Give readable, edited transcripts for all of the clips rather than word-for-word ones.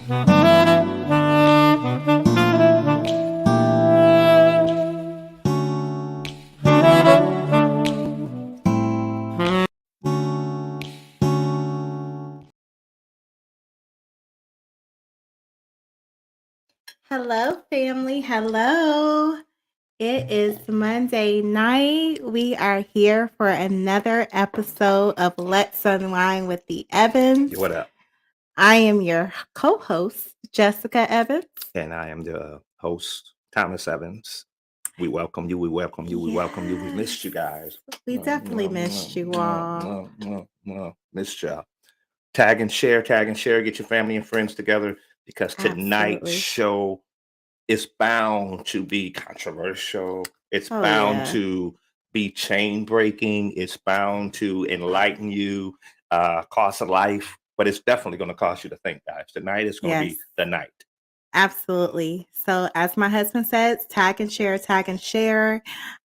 Hello, family. Hello. It is Monday night. We are here for another episode of Let's Unwind with the Evans. What up? I am your co host, Jessica Evans. And I am the host, Thomas Evans. We welcome you. We welcome you. We welcome you. We missed you guys. We definitely missed you all. Missed y'all. Tag and share. Get your family and friends together because tonight's show is bound to be controversial. It's bound to be chain breaking. It's bound to enlighten you, cost a life, but it's definitely going to cost you to think, guys. Tonight is going to be the night. Absolutely. So as my husband says, tag and share.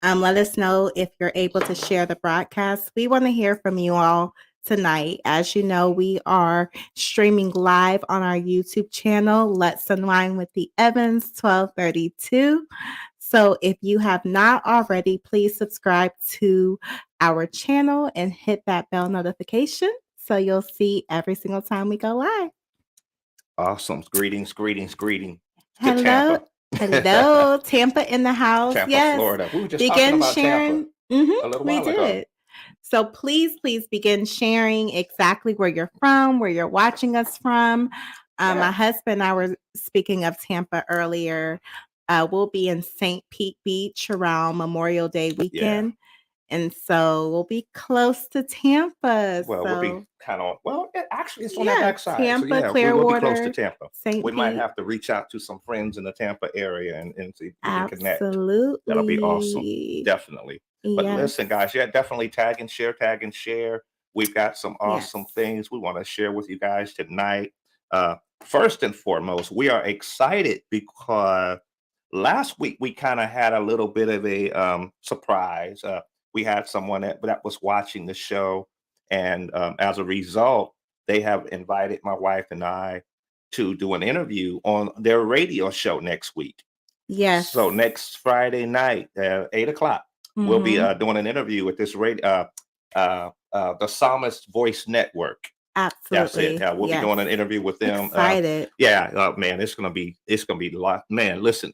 Let us know if you're able to share the broadcast. We want to hear from you all tonight. As you know, we are streaming live on our YouTube channel, Let's Unwind with the Evans 1232. So if you have not already, please subscribe to our channel and hit that bell notification so you'll see every single time we go live. Awesome. Greetings. Hello. Hello. Tampa in the house. Tampa, Florida. We were just talking about sharing. Tampa a little while ago. So please begin sharing exactly where you're from, where you're watching us from. My husband and I were speaking of Tampa earlier. We'll be in St. Pete Beach around Memorial Day weekend. Yeah. And so we'll be close to Tampa. Well, we'll be kind of, actually, it's on that backside. Tampa, Clearwater. We'll be close to Tampa. St. We Pete. might have to reach out to some friends in the Tampa area and see if we can connect. Absolutely. That'll be awesome. Definitely. But listen, guys, definitely tag and share. We've got some awesome things we want to share with you guys tonight. First and foremost, we are excited because last week we kind of had a little bit of a surprise. We had someone that was watching the show, and as a result, they have invited my wife and I to do an interview on their radio show next week. Yes. So next Friday night at 8:00, we'll be doing an interview with this radio, the Psalmist Voice Network. Absolutely. That's it. We'll be doing an interview with them. Excited. Man, it's gonna be a lot. Man, listen,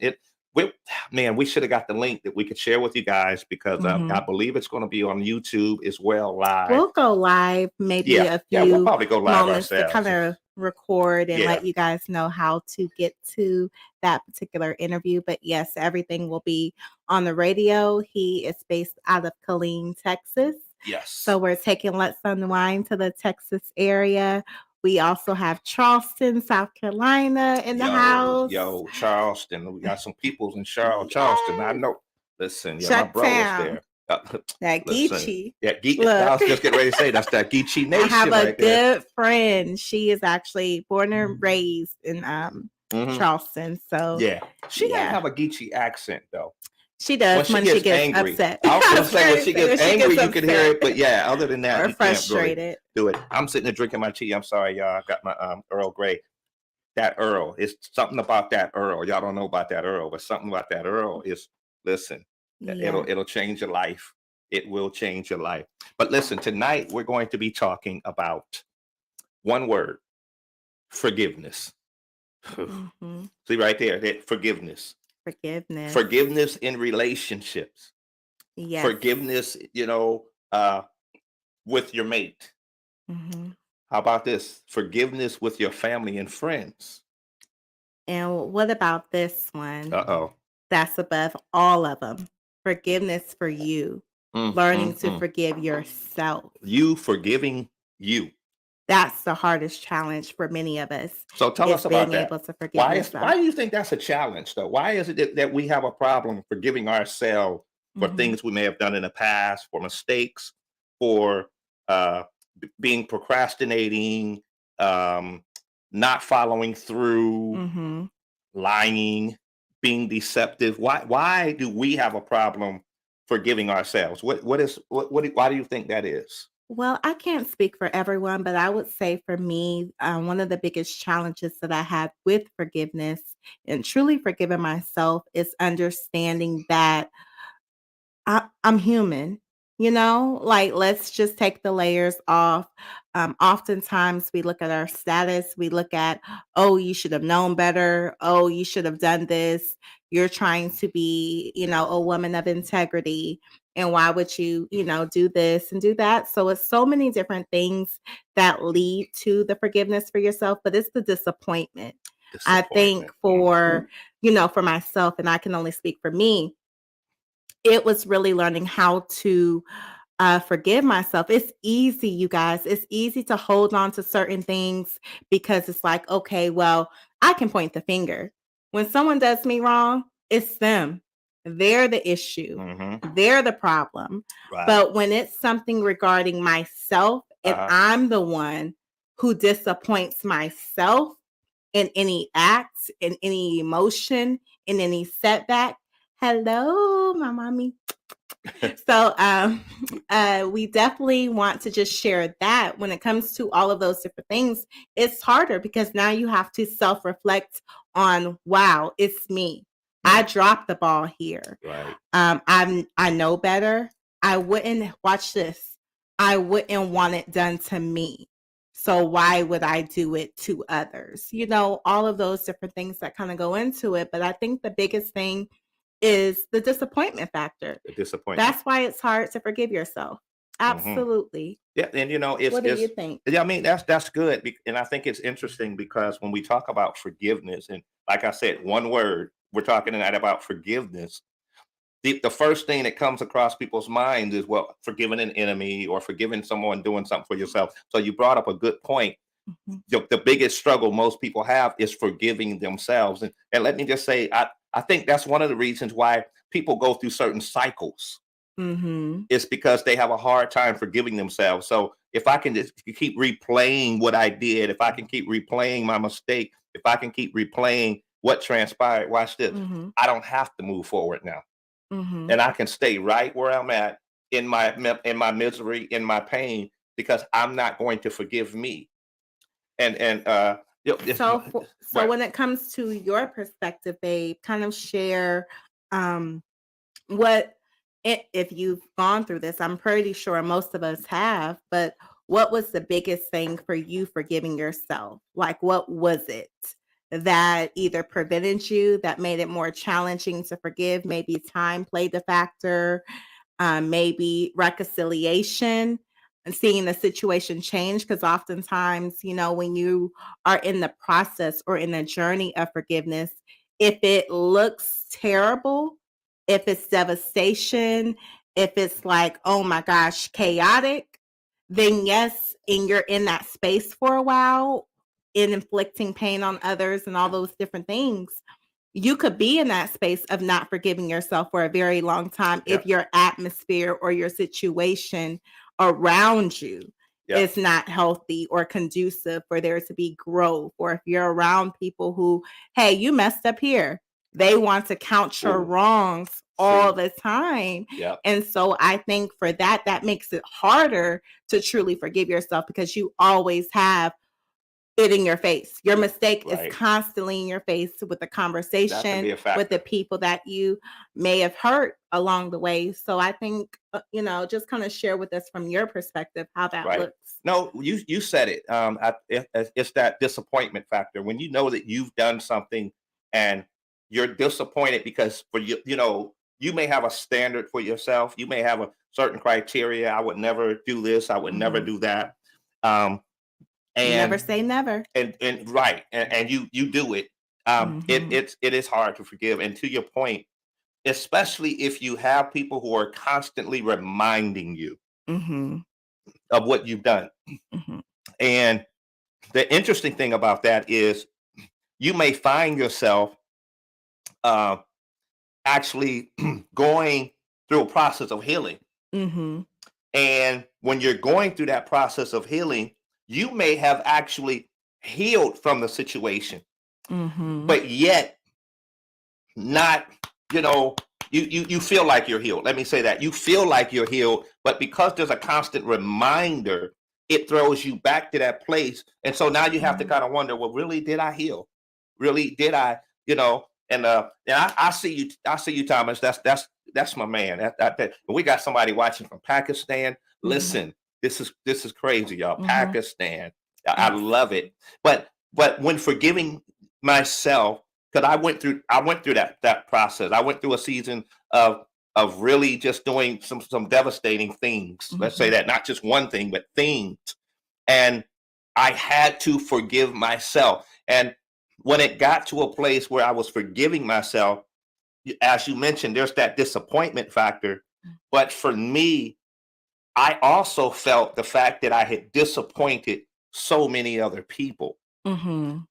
we should have got the link that we could share with you guys because I believe it's going to be on YouTube as well live. We'll go live maybe a few we'll probably go live moments ourselves to kind of record and let you guys know how to get to that particular interview. But yes, everything will be on the radio. He is based out of Killeen, Texas. Yes. So we're taking Let's Unwind to the Texas area. We also have Charleston, South Carolina in the house. Charleston. We got some peoples in Charleston. I know. Listen, my brother's there. That Geechee. I was just getting ready to say that's that Geechee nation. I have a good friend. She is actually born and raised in Charleston. So she doesn't have a Geechee accent though. She does when she gets angry. Upset. I was going to say when she gets angry, you can hear it. But other than that, or you frustrated. Can't really do it. I'm sitting there drinking my tea. I'm sorry, y'all. I got my Earl Grey. That Earl, it's something about that Earl. Y'all don't know about that Earl, but something about that Earl is, listen, it'll change your life. It will change your life. But listen, tonight we're going to be talking about one word: forgiveness. See right there, that forgiveness. Forgiveness in relationships. Yes. Forgiveness, with your mate. How about this? Forgiveness with your family and friends. And what about this one? Uh-oh. That's above all of them. Forgiveness for you. Learning to forgive yourself. You forgiving you. That's the hardest challenge for many of us. So tell us about that. Able to forgive why do you think that's a challenge, though? Why is it that we have a problem forgiving ourselves for things we may have done in the past, for mistakes, for being procrastinating, not following through, lying, being deceptive? Why do we have a problem forgiving ourselves? Why do you think that is? Well, I can't speak for everyone, but I would say for me, one of the biggest challenges that I had with forgiveness and truly forgiving myself is understanding that I'm human, you know? Like, let's just take the layers off. Oftentimes, we look at our status, we look at, oh, you should have known better. Oh, you should have done this. You're trying to be, a woman of integrity. And why would you, do this and do that? So it's so many different things that lead to the forgiveness for yourself, but it's the disappointment. I think Disappointment. for myself, and I can only speak for me, it was really learning how to forgive myself. It's easy, you guys. It's easy to hold on to certain things because it's like, okay, well, I can point the finger. When someone does me wrong, it's them. They're the issue. They're the problem. Right. But when it's something regarding myself and I'm the one who disappoints myself in any act, in any emotion, in any setback, hello, my mommy. So we definitely want to just share that when it comes to all of those different things. It's harder because now you have to self-reflect on, wow, it's me. I dropped the ball here. Right. I know better. I wouldn't watch this. I wouldn't want it done to me. So why would I do it to others? All of those different things that kind of go into it. But I think the biggest thing is the disappointment factor. The disappointment. That's why it's hard to forgive yourself. Absolutely. Yeah, and what do you think? Yeah, I mean that's good, and I think it's interesting because when we talk about forgiveness, and like I said, one word, we're talking tonight about forgiveness. The first thing that comes across people's minds is, well, forgiving an enemy or forgiving someone doing something for yourself. So you brought up a good point. The biggest struggle most people have is forgiving themselves, and let me just say, I think that's one of the reasons why people go through certain cycles. It's because they have a hard time forgiving themselves. So if I can just keep replaying what I did, if I can keep replaying my mistake, if I can keep replaying what transpired, watch this. I don't have to move forward now, and I can stay right where I'm at in my misery, in my pain, because I'm not going to forgive me. And So right. when it comes to your perspective, babe, kind of share what if you've gone through this. I'm pretty sure most of us have, but what was the biggest thing for you forgiving yourself? Like, what was it that either prevented you, that made it more challenging to forgive? Maybe time played a factor, maybe reconciliation and seeing the situation change. Because oftentimes, when you are in the process or in the journey of forgiveness, if it looks terrible, if it's devastation, if it's like, oh my gosh, chaotic, then yes, and you're in that space for a while, in inflicting pain on others and all those different things, you could be in that space of not forgiving yourself for a very long time if your atmosphere or your situation around you is not healthy or conducive for there to be growth, or if you're around people who, hey, you messed up here, they want to count your wrongs all the time. And so I think for that makes it harder to truly forgive yourself because you always have it in your face. Your mistake is constantly in your face with the conversation, with the people that you may have hurt along the way. So I think, just kind of share with us from your perspective how that looks. No, you said it. It's that disappointment factor when you know that you've done something and you're disappointed because for you may have a standard for yourself. You may have a certain criteria. I would never do this. I would never do that. And never say never. And right. And you do it. It is hard to forgive. And to your point, especially if you have people who are constantly reminding you of what you've done. And the interesting thing about that is you may find yourself actually going through a process of healing. And when you're going through that process of healing, you may have actually healed from the situation, but yet not, you feel like you're healed. Let me say that. You feel like you're healed, but because there's a constant reminder, it throws you back to that place. And so now you have to kind of wonder, well, really, did I heal? Really, did I, and I see you, Thomas. That's my man. We got somebody watching from Pakistan. Listen, this is crazy, y'all. Pakistan. I love it. But when forgiving myself, because I went through that process. I went through a season of really just doing some devastating things. Let's say that, not just one thing, but things. And I had to forgive myself. And when it got to a place where I was forgiving myself, as you mentioned, there's that disappointment factor. But for me, I also felt the fact that I had disappointed so many other people.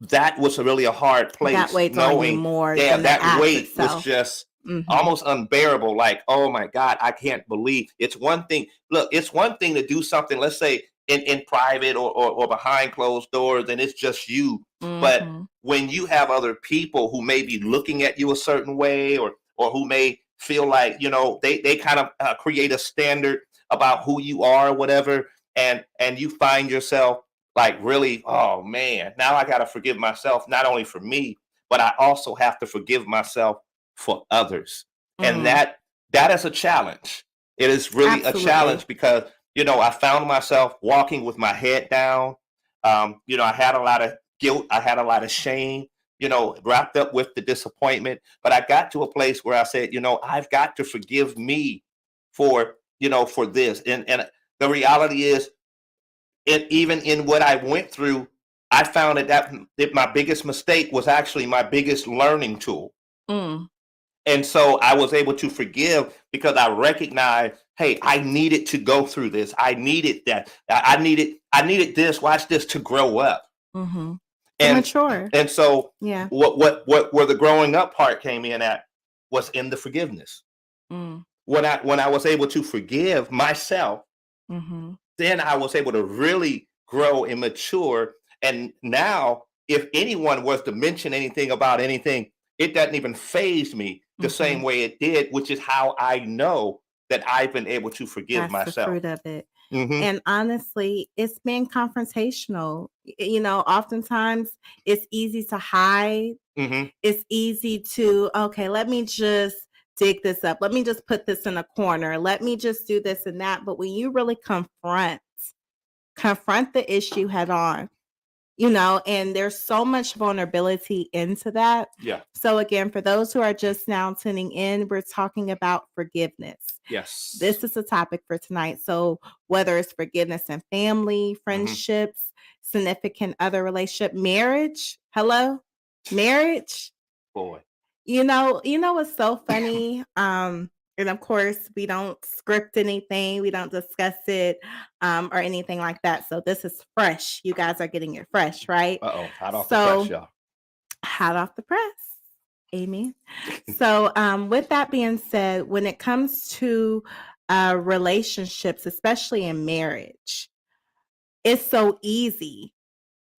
That was really a hard place. That weighs on you more. Yeah, that weight was just almost unbearable. Like, oh my God, I can't believe. It's one thing. Look, it's one thing to do something, let's say in private or behind closed doors, and it's just you. But when you have other people who may be looking at you a certain way, or who may feel like, they kind of create a standard about who you are or whatever, and you find yourself like, really, oh man, now I got to forgive myself, not only for me, but I also have to forgive myself for others. And that is a challenge. It is really a challenge because, I found myself walking with my head down. I had a lot of guilt. I had a lot of shame, wrapped up with the disappointment. But I got to a place where I said, I've got to forgive me for this. And the reality is, even in what I went through, I found that my biggest mistake was actually my biggest learning tool. And so I was able to forgive because I recognized, hey, I needed to go through this. I needed that. I needed this. Watch this, to grow up. And mature. And so what where the growing up part came in at was in the forgiveness. When I was able to forgive myself, then I was able to really grow and mature. And now, if anyone was to mention anything about anything, it doesn't even faze me the same way it did, which is how I know that I've been able to forgive myself. The fruit of it. And honestly, it's been confrontational. Oftentimes it's easy to hide. It's easy to, okay, let me just dig this up. Let me just put this in a corner. Let me just do this and that. But when you really confront the issue head on, and there's so much vulnerability into that. Yeah. So again, for those who are just now tuning in, we're talking about forgiveness. Yes. This is the topic for tonight. So whether it's forgiveness in family, friendships, significant other relationship, marriage, marriage. Boy. What's so funny? And of course, we don't script anything. We don't discuss it or anything like that. So this is fresh. You guys are getting it fresh, right? Uh-oh. Hot off the press, y'all. Hot off the press. Amen. So with that being said, when it comes to relationships, especially in marriage, it's so easy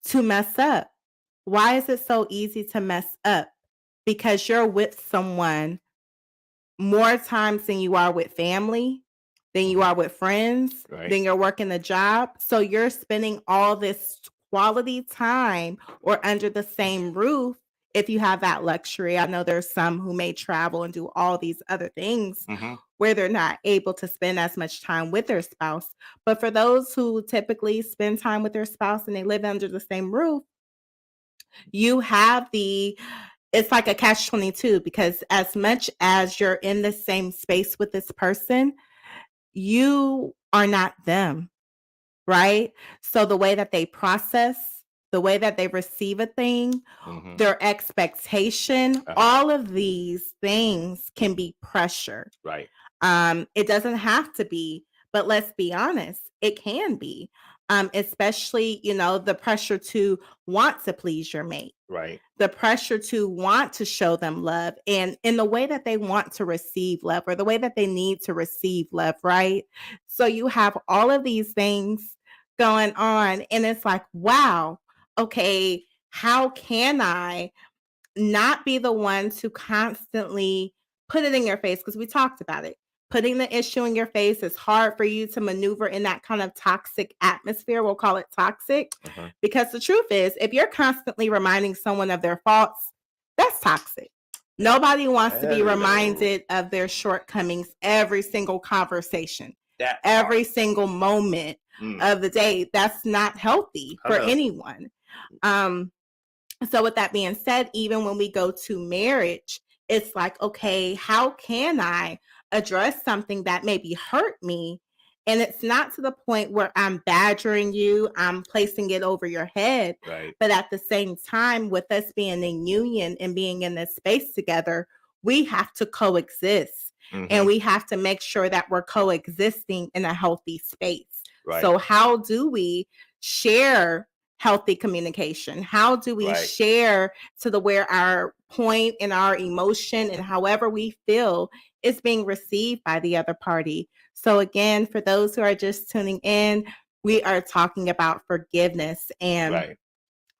to mess up. Why is it so easy to mess up? Because you're with someone more times than you are with family, than you are with friends, than you're working a job. So you're spending all this quality time or under the same roof if you have that luxury. I know there's some who may travel and do all these other things where they're not able to spend as much time with their spouse. But for those who typically spend time with their spouse and they live under the same roof, you have it's like a catch-22, because as much as you're in the same space with this person, you are not them, right? So the way that they process, the way that they receive a thing, their expectation, all of these things can be pressure. Right. It doesn't have to be, but let's be honest, it can be. Especially, the pressure to want to please your mate. Right. The pressure to want to show them love and in the way that they want to receive love or the way that they need to receive love, right? So you have all of these things going on and it's like, wow, okay, how can I not be the one to constantly put it in your face because we talked about it. Putting the issue in your face is hard for you to maneuver in that kind of toxic atmosphere. We'll call it toxic because the truth is, if you're constantly reminding someone of their faults, that's toxic. Nobody wants to be reminded of their shortcomings every single conversation, every single moment of the day. That's not healthy for anyone. So with that being said, even when we go to marriage, it's like, okay, how can I address something that maybe hurt me? And it's not to the point where I'm badgering you, I'm placing it over your head. Right. But at the same time, with us being in union and being in this space together, we have to coexist. And we have to make sure that we're coexisting in a healthy space. Right. So how do we share healthy communication? How do we share to the where our point and our emotion and however we feel is being received by the other party? So again, for those who are just tuning in, we are talking about forgiveness. And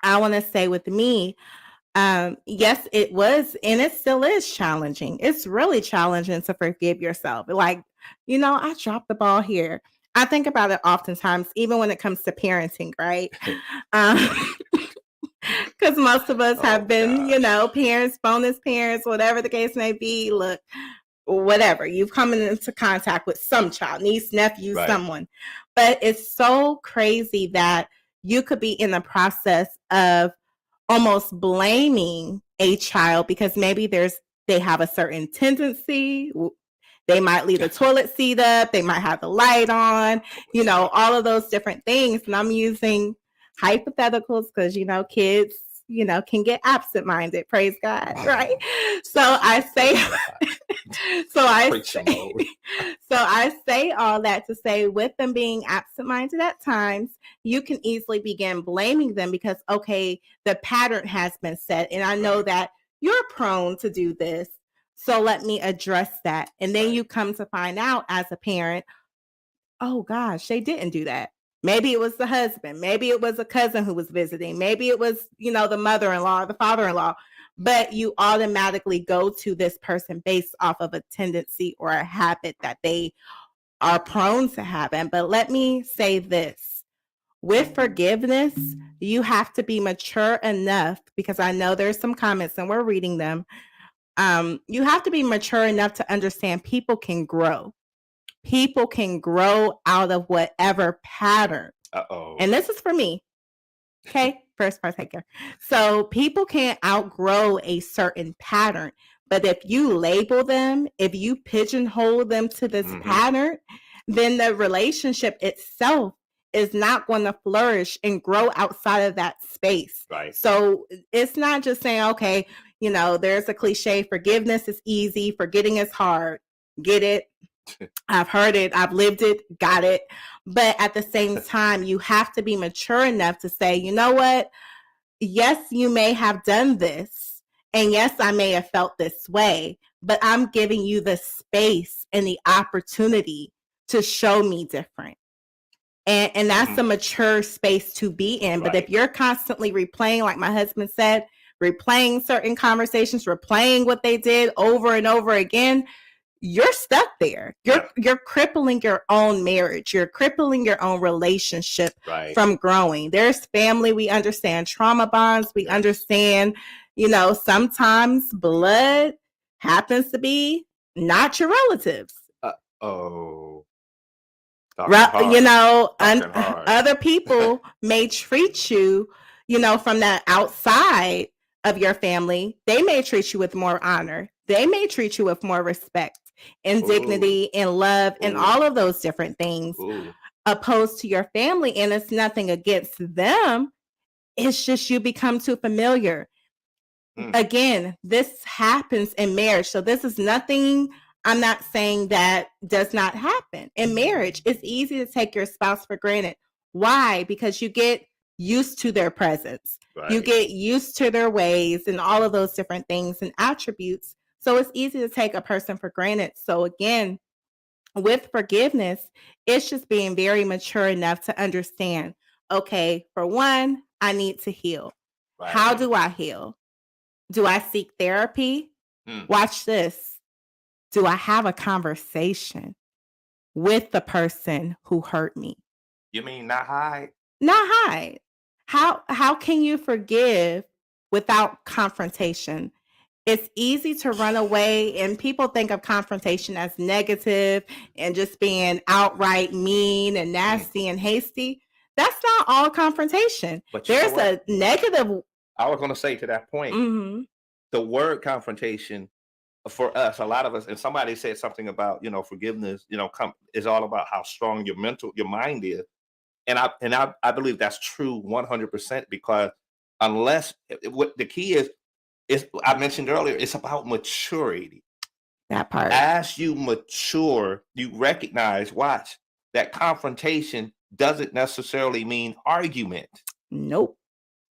I want to say with me, yes, it was, and it still is challenging. It's really challenging to forgive yourself. Like, I dropped the ball here. I think about it oftentimes, even when it comes to parenting, right? Because most of us have been, parents, bonus parents, whatever the case may be. Look, whatever, you've come into contact with some child, niece, nephew, someone. But it's so crazy that you could be in the process of almost blaming a child because maybe they have a certain tendency. They might leave the toilet seat up. They might have the light on, all of those different things. And I'm using hypotheticals because, kids, can get absent-minded. Praise God, right? So I say all that to say, with them being absent-minded at times, you can easily begin blaming them because, okay, the pattern has been set. And I know that you're prone to do this. So let me address that. And then you come to find out as a parent, oh gosh, they didn't do that. Maybe it was the husband. Maybe it was a cousin who was visiting. Maybe it was, the mother-in-law, the father-in-law. But you automatically go to this person based off of a tendency or a habit that they are prone to having. But let me say this. With forgiveness, you have to be mature enough, because I know there's some comments and we're reading them. You have to be mature enough to understand people can grow. People can grow out of whatever pattern. And this is for me. Okay, first partaker. So people can't outgrow a certain pattern. But if you label them, if you pigeonhole them to this pattern, then the relationship itself is not going to flourish and grow outside of that space. Right. So it's not just saying, okay, there's a cliche, forgiveness is easy, forgetting is hard. Get it? I've heard it, I've lived it, got it. But at the same time, you have to be mature enough to say, you know what? Yes, you may have done this. And yes, I may have felt this way, but I'm giving you the space and the opportunity to show me different. And that's a mature space to be in. But if you're constantly replaying, like my husband said, replaying certain conversations, replaying what they did over and over again, you're stuck there. You're crippling your own marriage. You're crippling your own relationship from growing. There's family. We understand trauma bonds. We understand, sometimes blood happens to be not your relatives. Other people may treat you, from the outside of your family. They may treat you with more honor. They may treat you with more respect and dignity and love and all of those different things opposed to your family. And it's nothing against them. It's just you become too familiar. Again, this happens in marriage. So this is nothing. I'm not saying that does not happen in marriage. It's easy to take your spouse for granted. Why? Because you get used to their presence. You get used to their ways and all of those different things and attributes. So it's easy to take a person for granted. So again, with forgiveness, it's just being very mature enough to understand, okay, for one, I need to heal. How do I heal? Do I seek therapy? Watch this. do I have a conversation with the person who hurt me? You mean not hide? Not hide. How can you forgive without confrontation? It's easy to run away, and people think of confrontation as negative and just being outright mean and nasty and hasty. That's not all confrontation. But there's a negative. I was going to say to that point, the word confrontation for us, a lot of us, and somebody said something about, forgiveness, is all about how strong your mind is. And I believe that's true 100%, because unless what the key is I mentioned earlier, it's about maturity. That part. As you mature, you recognize, that confrontation doesn't necessarily mean argument. Nope.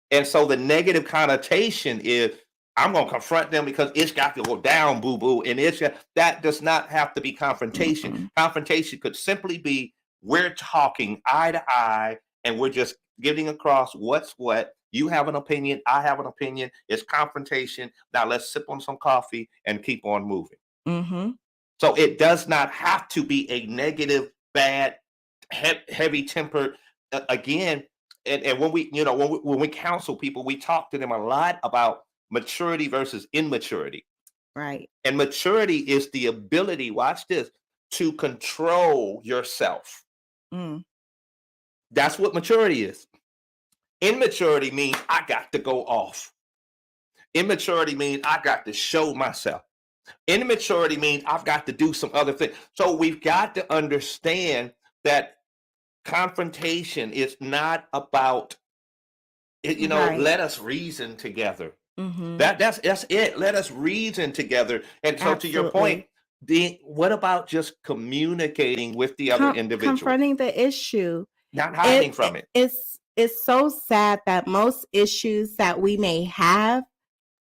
And so the negative connotation is, I'm going to confront them because it's got to go down, boo-boo. And that does not have to be confrontation. Mm-hmm. Confrontation could simply be, we're talking eye to eye, and we're just getting across what's what. You have an opinion, I have an opinion. It's confrontation. Now let's sip on some coffee and keep on moving. Mm-hmm. So it does not have to be a negative, bad, heavy-tempered. Again, and when we counsel people, we talk to them a lot about maturity versus immaturity. Right. And maturity is the ability, watch this, to control yourself. That's what maturity is. Immaturity means I got to go off. Immaturity means I got to show myself. Immaturity means I've got to do some other thing. So we've got to understand that confrontation is not about, right. Let us reason together. Mm-hmm. That's it. Let us reason together. And so to your point, what about just communicating with the other individual? Confronting the issue. Not hiding from it. It's so sad that most issues that we may have,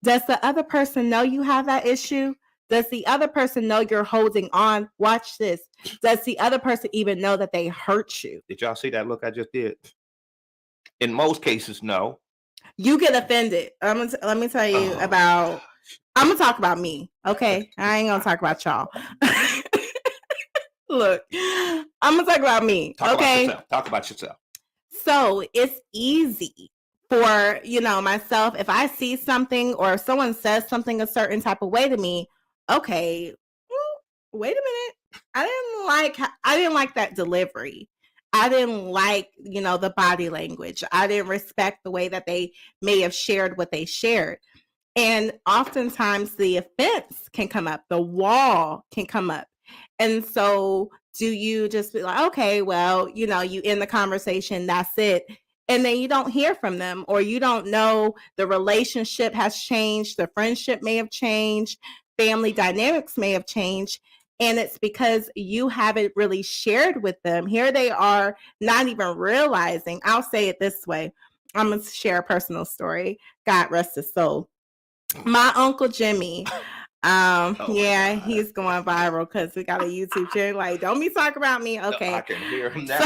does the other person know you have that issue? Does the other person know you're holding on? Watch this. Does the other person even know that they hurt you? Did y'all see that look I just did? In most cases, no. You get offended. Let me tell you about, I'm going to talk about me. Okay. I ain't going to talk about y'all. Look, I'm going to talk about me. Talk about yourself. So it's easy for, myself, if I see something or if someone says something a certain type of way to me, okay, wait a minute. I didn't like that delivery. I didn't like, the body language. I didn't respect the way that they may have shared what they shared. And oftentimes the offense can come up. The wall can come up. And so do you just be like, okay, well, you end the conversation, that's it. And then you don't hear from them, or you don't know the relationship has changed. The friendship may have changed. Family dynamics may have changed. And it's because you haven't really shared with them. Here they are, not even realizing. I'll say it this way. I'm going to share a personal story. God rest his soul. My Uncle Jimmy, he's going viral because we got a YouTube channel. Like, don't be talking about me. Okay. I can hear him now.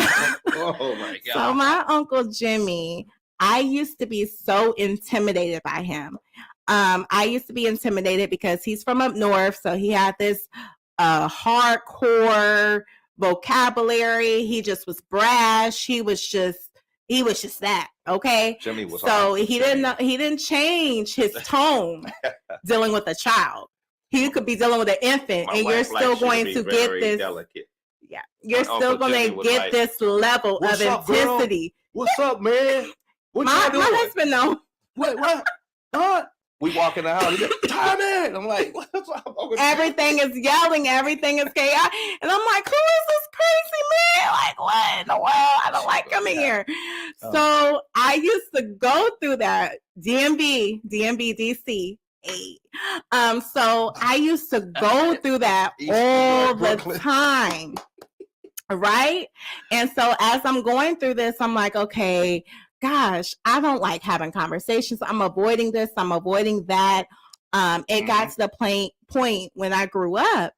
Oh my God. So my Uncle Jimmy, I used to be so intimidated by him. I used to be intimidated because he's from up north. So he had this hardcore vocabulary. He just was brash. He was just that. Okay. Jimmy was so he didn't change his tone dealing with a child. He could be dealing with an infant, and you're still going to get this. Delicate. Yeah, you're still going to get this level of intensity. What's up, man? My husband knows. What? We walk in the house. Time in. I'm like, what's up? Everything is yelling. Everything is chaos. And I'm like, who is this crazy man? Like, what in the world? I don't like coming here. So I used to go through that. DMV, DC. So I used to go through that all the time. Right? And so as I'm going through this, I'm like, okay, gosh, I don't like having conversations. I'm avoiding this. I'm avoiding that. It got to the point when I grew up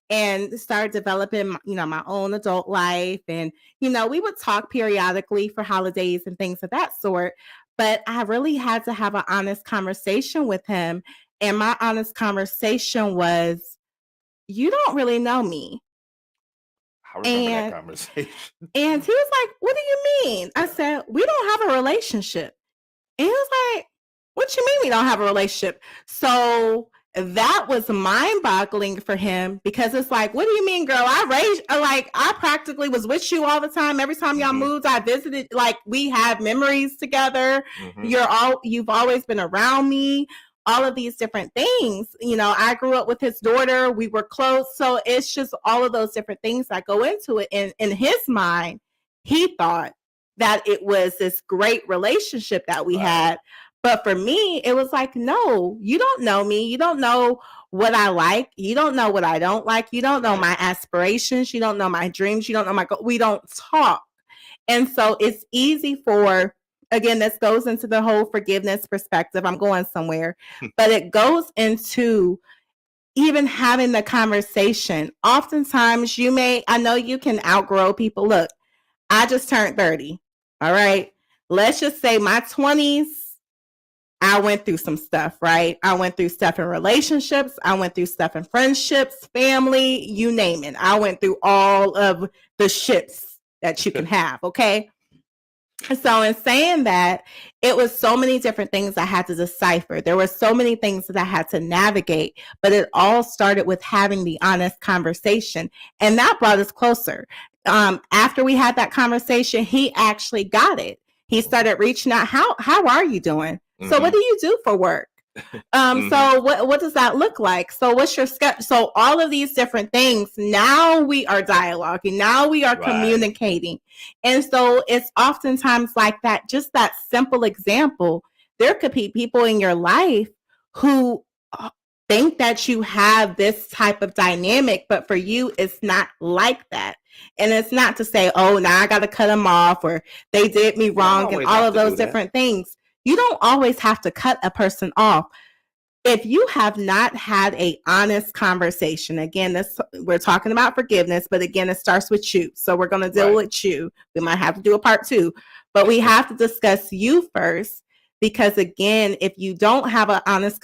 and started developing, my own adult life. And, we would talk periodically for holidays and things of that sort. But I really had to have an honest conversation with him. And my honest conversation was, you don't really know me. I remember that conversation. And he was like, what do you mean? I said, we don't have a relationship. And he was like, what you mean we don't have a relationship? So that was mind boggling for him, because it's like, what do you mean, girl? I practically was with you all the time. Every time y'all moved, I visited. Like, we have memories together. You've always been around me. All of these different things. I grew up with his daughter. We were close. So it's just all of those different things that go into it. And in his mind, he thought that it was this great relationship that we had. But for me, it was like, no, you don't know me. You don't know what I like. You don't know what I don't like. You don't know my aspirations. You don't know my dreams. You don't know my goals. We don't talk. And so it's easy for, again, this goes into the whole forgiveness perspective. I'm going somewhere, but it goes into even having the conversation. Oftentimes I know you can outgrow people. Look, I just turned 30. All right. Let's just say my 20s, I went through some stuff, right? I went through stuff in relationships. I went through stuff in friendships, family, you name it. I went through all of the ships that you can have. Okay. So in saying that, it was so many different things I had to decipher. There were so many things that I had to navigate, but it all started with having the honest conversation. And that brought us closer. After we had that conversation, he actually got it. He started reaching out. How are you doing? So what do you do for work? So what does that look like? So what's your schedule? So all of these different things, now we are dialoguing, now we are communicating. And so it's oftentimes like that, just that simple example. There could be people in your life who think that you have this type of dynamic, but for you, it's not like that. And it's not to say, oh, now I got to cut them off, or they did me wrong, and all of those different things. You don't always have to cut a person off. If you have not had a honest conversation, again, we're talking about forgiveness, but again, it starts with you. So we're going to deal with you. We might have to do a part 2, but we have to discuss you first, because again, if you don't have an honest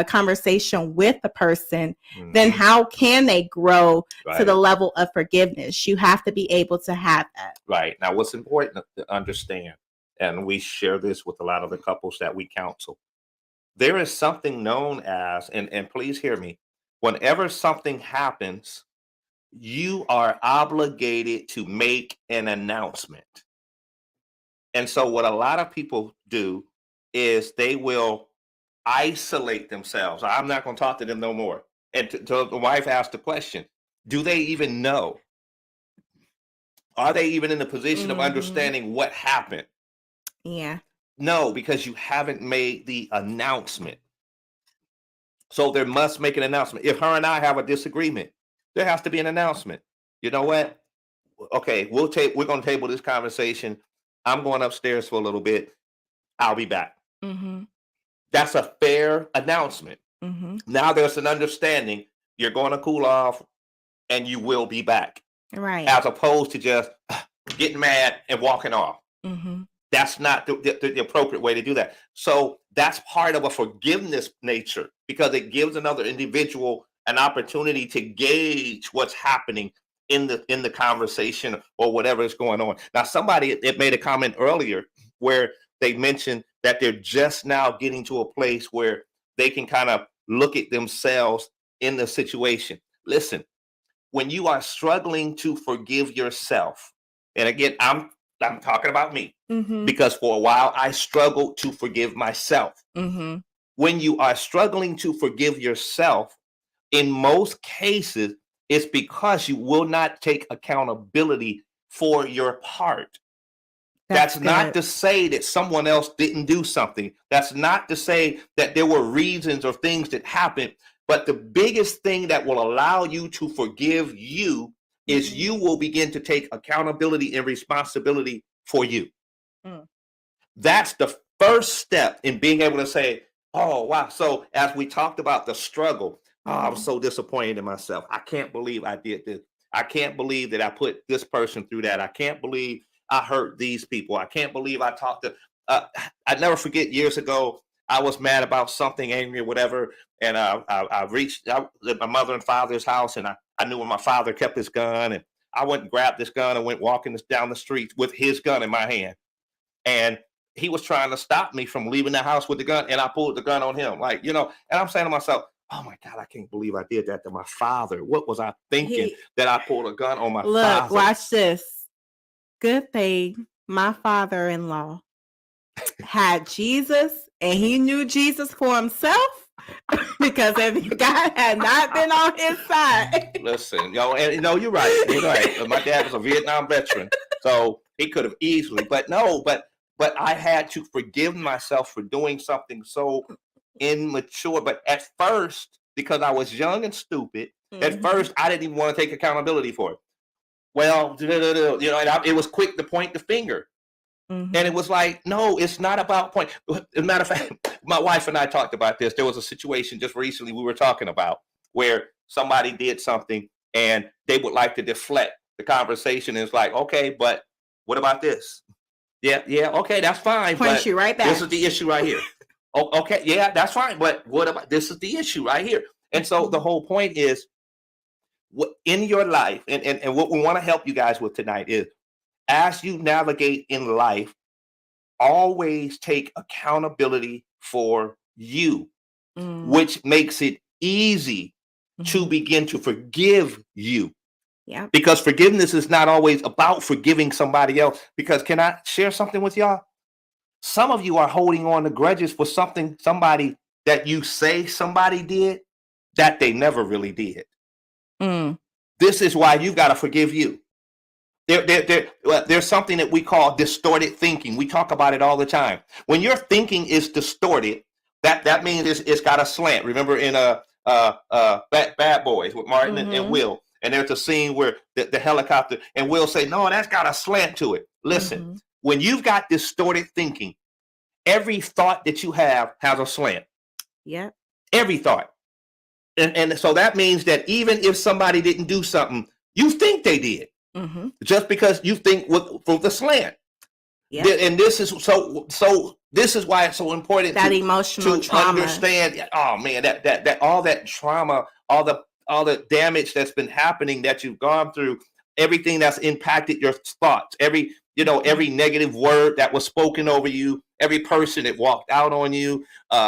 conversation with the person, then how can they grow to the level of forgiveness? You have to be able to have that. Right. Now, what's important to understand, and we share this with a lot of the couples that we counsel, there is something known as, and please hear me, whenever something happens, you are obligated to make an announcement. And so what a lot of people do is they will isolate themselves. I'm not going to talk to them no more. And to the wife asked the question, do they even know? Are they even in the position of understanding what happened? Yeah. No, because you haven't made the announcement. So there must make an announcement. If her and I have a disagreement, there has to be an announcement. You know what? Okay, we're going to table this conversation. I'm going upstairs for a little bit. I'll be back. That's a fair announcement. Now there's an understanding. You're going to cool off and you will be back. Right. As opposed to just getting mad and walking off. That's not the appropriate way to do that. So that's part of a forgiveness nature, because it gives another individual an opportunity to gauge what's happening in the conversation or whatever is going on. Now, somebody made a comment earlier where they mentioned that they're just now getting to a place where they can kind of look at themselves in the situation. Listen, when you are struggling to forgive yourself, and again, I'm talking about me, because for a while I struggled to forgive myself. When you are struggling to forgive yourself, in most cases, it's because you will not take accountability for your part. That's not to say that someone else didn't do something. That's not to say that there were reasons or things that happened. But the biggest thing that will allow you to forgive you is you will begin to take accountability and responsibility for you. That's the first step in being able to say, oh, wow. So as we talked about the struggle, I was so disappointed in myself. I can't believe I did this. I can't believe that I put this person through that. I can't believe I hurt these people. I can't believe I talked to, I never forget years ago, I was mad about something, angry or whatever, and I reached out at my mother and father's house, and I knew where my father kept his gun, and I went and grabbed this gun and went walking down the street with his gun in my hand, and he was trying to stop me from leaving the house with the gun, and I pulled the gun on him, like, and I'm saying to myself, oh my God, I can't believe I did that to my father. What was I thinking that I pulled a gun on my father? Look, watch this. Good thing my father-in-law had Jesus, and he knew Jesus for himself. Because if God had not been on his side. Listen, and you're right. You're right. My dad was a Vietnam veteran, so he could have easily, but I had to forgive myself for doing something so immature. But at first, because I was young and stupid, at first I didn't even want to take accountability for it. Well, and it was quick to point the finger. And it was like, no, it's not about point. As a matter of fact, my wife and I talked about this. There was a situation just recently we were talking about where somebody did something and they would like to deflect the conversation. And it's like, okay, but what about this? Yeah, okay, that's fine. Point you right back. This is the issue right here. Oh, okay, yeah, that's fine. But what about this? Is the issue right here? And so the whole point is, what in your life, and what we want to help you guys with tonight is, as you navigate in life, always take accountability for you, which makes it easy to begin to forgive you. Yeah. Because forgiveness is not always about forgiving somebody else. Because can I share something with y'all? Some of you are holding on to grudges for somebody that you say somebody did that they never really did. This is why you got to forgive you. There's something that we call distorted thinking. We talk about it all the time. When your thinking is distorted, that means it's got a slant. Remember in Bad Boys with Martin and Will, and there's a scene where the helicopter, and Will say, no, that's got a slant to it. Listen, when you've got distorted thinking, every thought that you have has a slant. Yeah. Every thought. And so that means that even if somebody didn't do something, you think they did. Just because you think with the slant. Yeah. And this is so this is why it's so important that emotional trauma. Understand. Oh man, that all that trauma, all the damage that's been happening that you've gone through, everything that's impacted your thoughts, every negative word that was spoken over you, every person that walked out on you,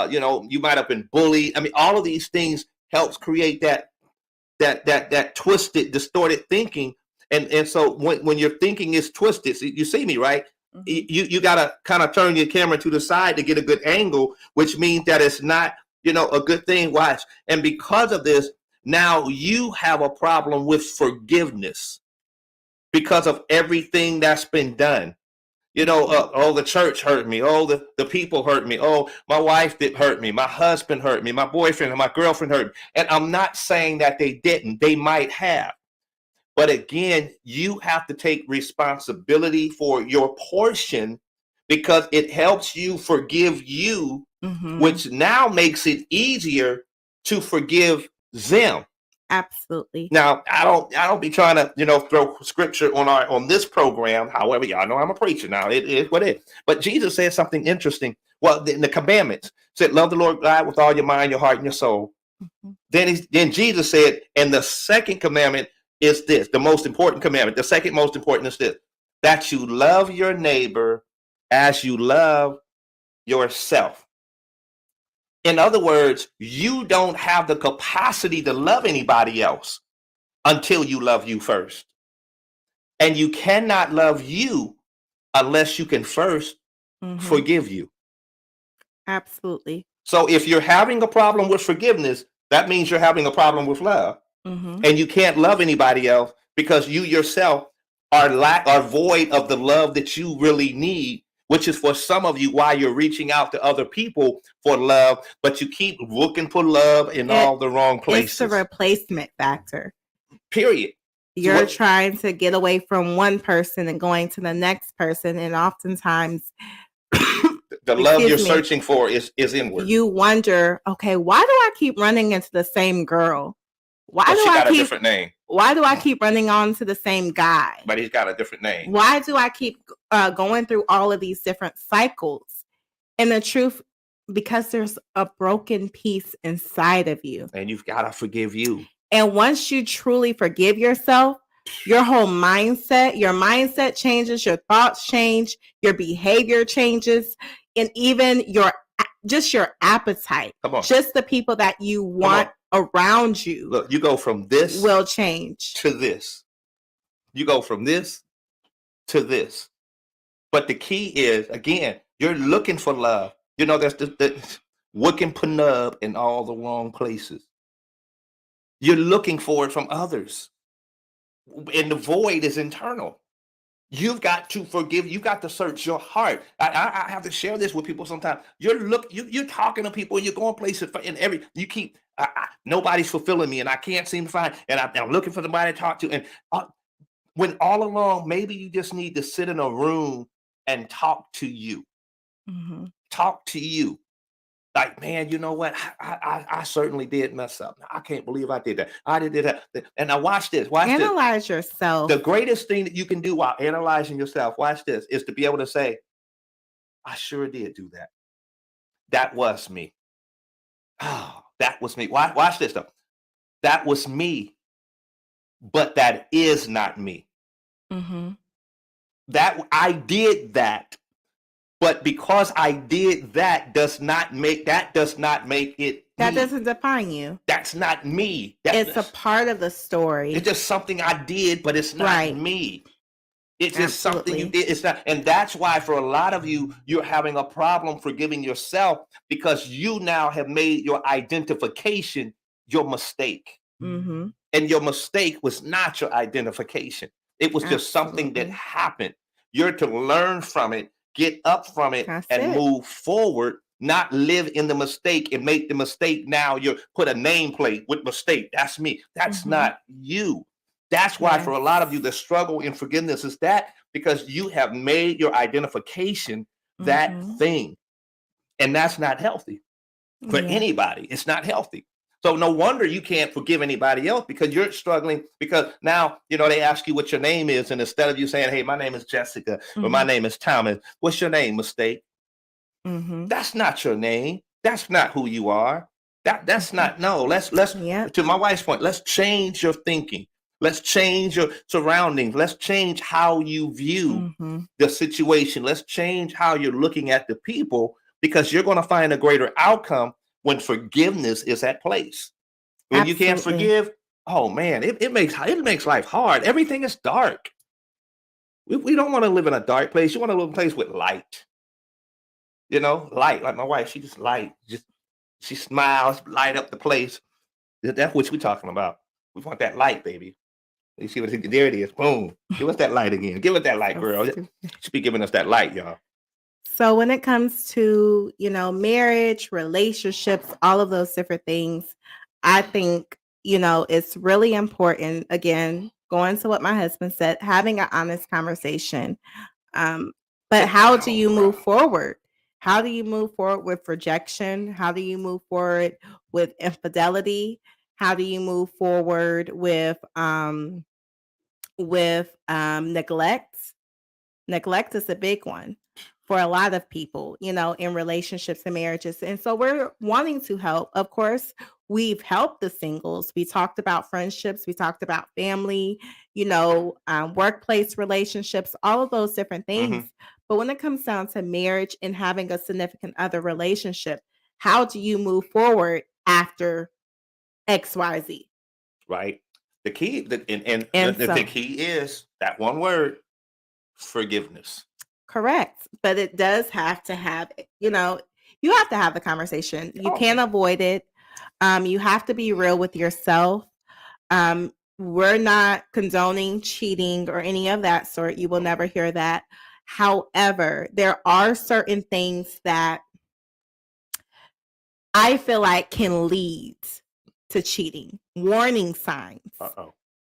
you might have been bullied. I mean, all of these things helps create that twisted, distorted thinking. And so when your thinking is twisted, so you see me, right? You got to kind of turn your camera to the side to get a good angle, which means that it's not, a good thing. Watch. And because of this, now you have a problem with forgiveness because of everything that's been done. The church hurt me. Oh, the people hurt me. Oh, my wife did hurt me. My husband hurt me. My boyfriend and my girlfriend hurt me. And I'm not saying that they didn't. They might have. But again, you have to take responsibility for your portion because it helps you forgive you, which now makes it easier to forgive them. Absolutely. Now, I don't be trying to, throw scripture on this program. However, y'all know I'm a preacher now. It is what it is. But Jesus said something interesting. Well, in the commandments said, love the Lord God with all your mind, your heart, and your soul. Then Jesus said, and the second commandment is this, the most important commandment. The second most important is this, that you love your neighbor as you love yourself. In other words, you don't have the capacity to love anybody else until you love you first. And you cannot love you unless you can first forgive you. Absolutely. So if you're having a problem with forgiveness, that means you're having a problem with love. And you can't love anybody else because you yourself are void of the love that you really need, which is for some of you why you're reaching out to other people for love, but you keep looking for love in all the wrong places. It's the replacement factor. Period. You're trying to get away from one person and going to the next person, and oftentimes the love you're searching for is inward. You wonder, okay, why do I keep running into the same girl? Why do I keep a different name? Why do I keep running on to the same guy? But he's got a different name. Why do I keep going through all of these different cycles? And the truth because there's a broken piece inside of you. And you've got to forgive you. And once you truly forgive yourself, your whole mindset changes, your thoughts change, your behavior changes, and even your appetite. Come on. Just the people that you want around you. Look, you go from this will change to this. You go from this to this. But the key is, again, you're looking for love. You know, there's the looking penub in all the wrong places. You're looking for it from others. And the void is internal. You've got to forgive. You've got to search your heart. I have to share this with people sometimes. You're talking to people and you're going places and you keep nobody's fulfilling me and I can't seem to find, and I'm looking for somebody to talk to. And when all along, maybe you just need to sit in a room and talk to you. Mm-hmm. Talk to you. Like, man, you know what? I certainly did mess up. I can't believe I did that. I did that. And now watch this. Analyze yourself. The greatest thing that you can do while analyzing yourself, watch this, is to be able to say, I sure did do that. That was me. Oh, that was me. Watch this though. That was me. But that is not me. Mm-hmm. That I did that. But because I did that does not make it that me. Doesn't define you. That's not me. It's a part of the story. It's just something I did, but it's not me. It's just something you did. It's not, and that's why for a lot of you, you're having a problem forgiving yourself because you now have made your identification your mistake. Mm-hmm. And your mistake was not your identification. It was just something that happened. You're to learn from it, get up from it, move forward, not live in the mistake and make the mistake. Now you put a nameplate with mistake. That's me. That's not you. That's why for a lot of you, the struggle in forgiveness is that because you have made your identification that thing. And that's not healthy for anybody. It's not healthy. So no wonder you can't forgive anybody else because you're struggling because now, you know, they ask you what your name is. And instead of you saying, hey, my name is Jessica, or my name is Thomas, what's your name, mistake? That's not your name. That's not who you are. That's not, no, let's to my wife's point, let's change your thinking. Let's change your surroundings. Let's change how you view the situation. Let's change how you're looking at the people because you're going to find a greater outcome when forgiveness is at place. When you can't forgive, oh man, it makes life hard. Everything is dark. We don't want to live in a dark place. You want to live in a place with light. You know, light. Like my wife, she just light. She smiles, light up the place. That's what we're talking about. We want that light, baby. You see what there it is. Boom. Give us that light again. Give us that light, girl. She be giving us that light, y'all. So when it comes to, you know, marriage, relationships, all of those different things, I think, you know, it's really important, again, going to what my husband said, having an honest conversation. But how do you move forward? How do you move forward with rejection? How do you move forward with infidelity? How do you move forward with neglect? Neglect is a big one for a lot of people, you know, in relationships and marriages. And so we're wanting to help. Of course, we've helped the singles. We talked about friendships. We talked about family, you know, workplace relationships, all of those different things. But when it comes down to marriage and having a significant other relationship, how do you move forward after XYZ? Right. The key, the key is that one word, forgiveness. Correct. But it does have to have, you know, you have to have the conversation. You can't avoid it. You have to be real with yourself. We're not condoning cheating or any of that sort. You will never hear that. However, there are certain things that I feel like can lead to cheating. Warning signs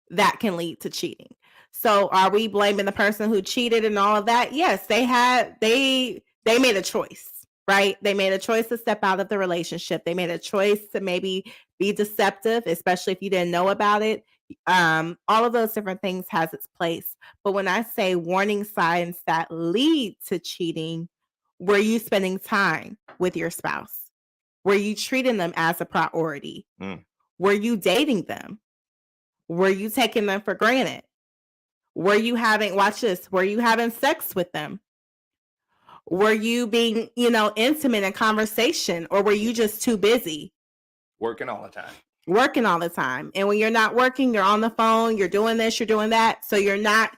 that can lead to cheating. So are we blaming the person who cheated and all of that? Yes, they made a choice, right? They made a choice to step out of the relationship. They made a choice to maybe be deceptive, especially if you didn't know about it. All of those different things has its place. But when I say warning signs that lead to cheating, Were you spending time with your spouse? Were you treating them as a priority? Were you dating them? Were you taking them for granted? Were you having, watch this, were you having sex with them? Were you being, intimate in conversation, or were you just too busy? Working all the time. Working all the time. And when you're not working, you're on the phone, you're doing this, you're doing that. So you're not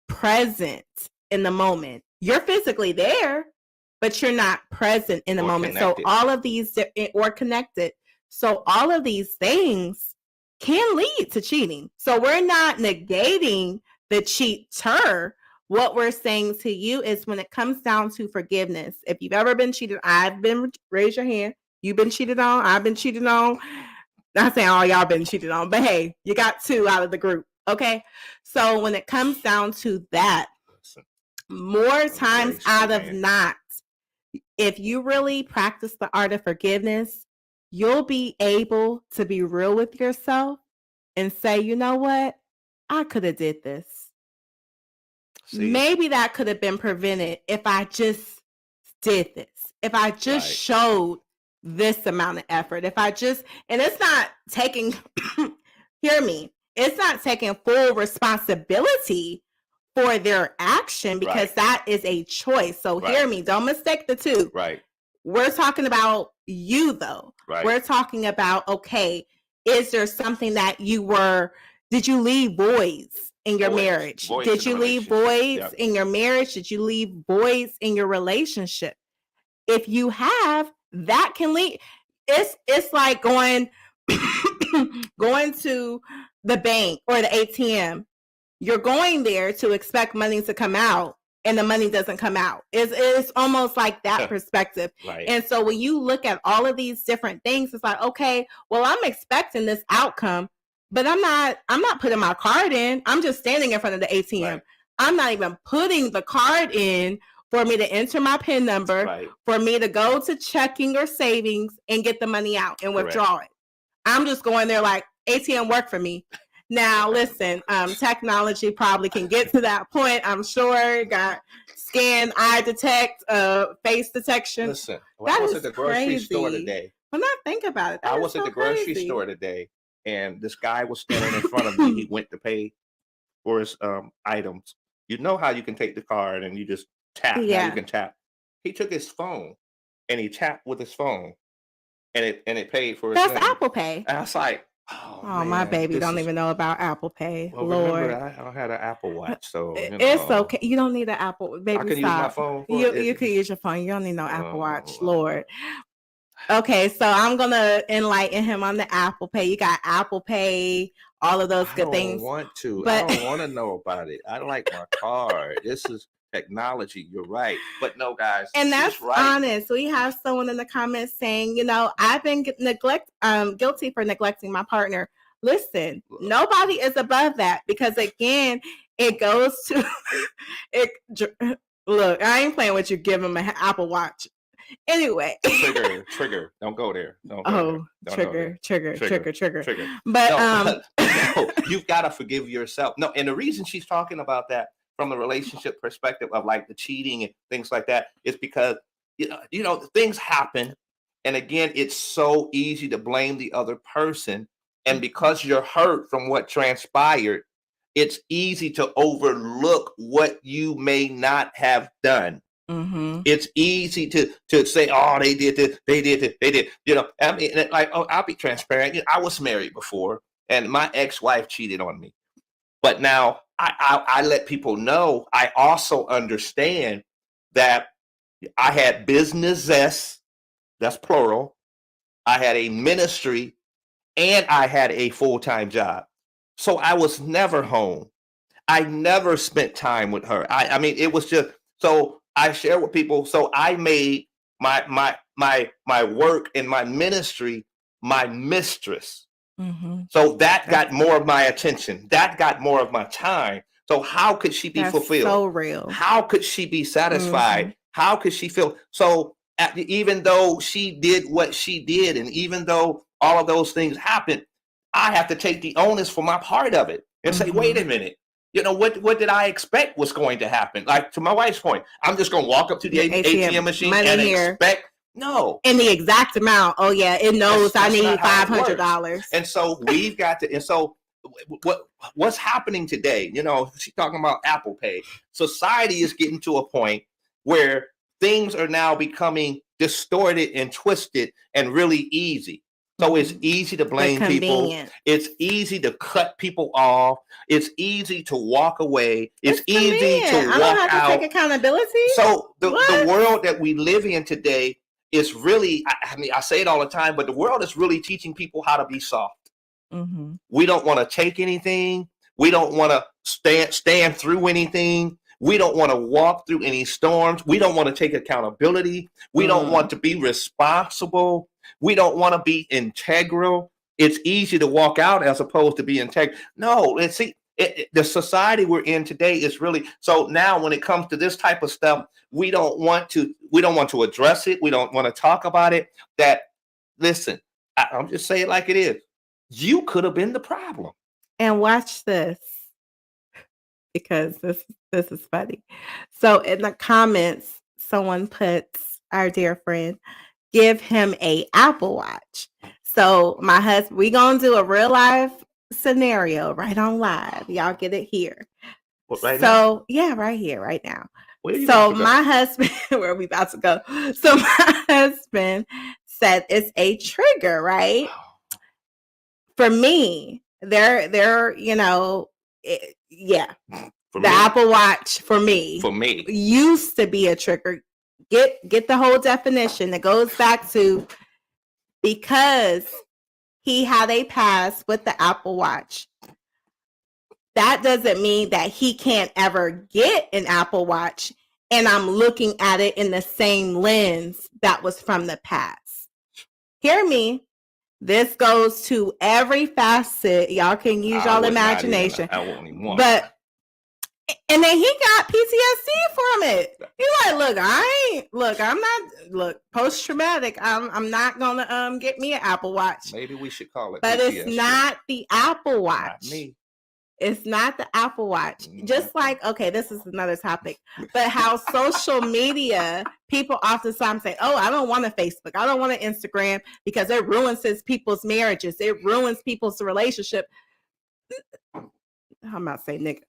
present in the moment. You're physically there, but you're not present in the moment. Connected. So all of these, or connected. So all of these things can lead to cheating. So we're not negating the cheater. What we're saying to you is, when it comes down to forgiveness, if you've ever been cheated, raise your hand. You've been cheated on. I've been cheated on. Not saying all y'all been cheated on, but hey, you got 2 out of the group. Okay. So when it comes down to that, more times out of not, if you really practice the art of forgiveness, you'll be able to be real with yourself and say, you know what? I could have did this. Maybe that could have been prevented if I just did this. If I just showed this amount of effort. If I just, and it's not taking, hear me, it's not taking full responsibility for their action, because that is a choice. So hear me, don't mistake the two. Right. We're talking about you though. Right. We're talking about, okay, is there something that did you leave voids in your marriage? Did you leave voids in your marriage? Did you leave voids in your relationship? If you have, that can lead. It's like going to the bank or the ATM. You're going there to expect money to come out, and the money doesn't come out. It's almost like that perspective. Right. And so when you look at all of these different things, it's like, okay, well, I'm expecting this outcome, but I'm not putting my card in. I'm just standing in front of the ATM. Right. I'm not even putting the card in for me to enter my PIN number, for me to go to checking or savings and get the money out and withdraw it. I'm just going there like, ATM work for me. Now, listen, technology probably can get to that point. I'm sure. Got scan, eye detect, face detection. Listen, I was at the grocery store today. Well, not think about it. I was at the grocery store today, and this guy was standing in front of me. He went to pay for his items. You know how you can take the card and you just tap. Yeah. Now you can tap. He took his phone and he tapped with his phone, and it paid for his That's thing. Apple Pay. And I was like, oh man, my baby don't even know about Apple Pay. Well, Lord, remember, I had an Apple Watch, so it's okay. You don't need an Apple, baby. I can use my phone. You can use your phone. You don't need no Apple Watch, Lord. Okay, so I'm gonna enlighten him on the Apple Pay. You got Apple Pay, all of those good things. I don't want to. I don't want to know about it. I like my card. This is technology. You're right, but no, guys, and that's honest. We have someone in the comments saying, I've been guilty for neglecting my partner. Listen, nobody is above that, because again, it goes to it. Look, I ain't playing with you. Give him an Apple Watch. Anyway, trigger. Don't go there. Trigger. But no, you've got to forgive yourself. No, and the reason she's talking about that from the relationship perspective of like the cheating and things like that is because things happen, and again, it's so easy to blame the other person, and because you're hurt from what transpired, it's easy to overlook what you may not have done. Mm-hmm. It's easy to say, oh, they did this, they did. I mean, like, I'll be transparent. I was married before, and my ex-wife cheated on me. But now I let people know. I also understand that I had businesses, that's plural. I had a ministry, and I had a full-time job. So I was never home. I never spent time with her. I mean, it was just so. I share with people. So I made my work and my ministry my mistress. Mm-hmm. So that got more of my attention. That got more of my time. So how could she be fulfilled? So real. How could she be satisfied? Mm-hmm. How could she feel? So even though she did what she did, and even though all of those things happened, I have to take the onus for my part of it and say, wait a minute. what did I expect was going to happen? Like, to my wife's point, I'm just going to walk up to the ATM machine and expect no in the exact amount. Oh yeah, it knows I need $500. And so we've got to. And so what's happening today? She's talking about Apple Pay. Society is getting to a point where things are now becoming distorted and twisted and really easy. So it's easy to blame people. It's easy to cut people off. It's easy to walk away. It's easy to walk out. I don't have to take accountability. So the world that we live in today is really, I say it all the time, but the world is really teaching people how to be soft. Mm-hmm. We don't want to take anything. We don't want to stand through anything. We don't want to walk through any storms. We don't want to take accountability. We don't want to be responsible. We don't want to be integral. It's easy to walk out as opposed to be integral. No, let's see. The society we're in today is really, so now when it comes to this type of stuff, we don't want to address it. We don't want to talk about it. Listen, I'm just saying it like it is. You could have been the problem. And watch this, because this is funny. So in the comments, someone puts, our dear friend, give him a Apple Watch. So my husband, we gonna do a real life scenario right on live. Y'all get it here. What, right now? Yeah, right here, right now. So my husband, where are we about to go? So my husband said it's a trigger, right? For me, they're yeah. The Apple Watch for me used to be a trigger. Get the whole definition. It goes back to because he had a past with the Apple Watch. That doesn't mean that he can't ever get an Apple Watch, and I'm looking at it in the same lens that was from the past. Hear me. This goes to every facet. Y'all can use y'all imagination. I won't even want but and then he got PTSD from it. He's like, I'm not post-traumatic. I'm not gonna get me an Apple Watch. Maybe we should call it. But PTSD. It's not the Apple Watch. Not me. It's not the Apple Watch. Just like, okay, this is another topic, but how social media, people oftentimes say, oh, I don't want a Facebook. I don't want an Instagram because it ruins people's marriages. It ruins people's relationship. I'm not saying nigga.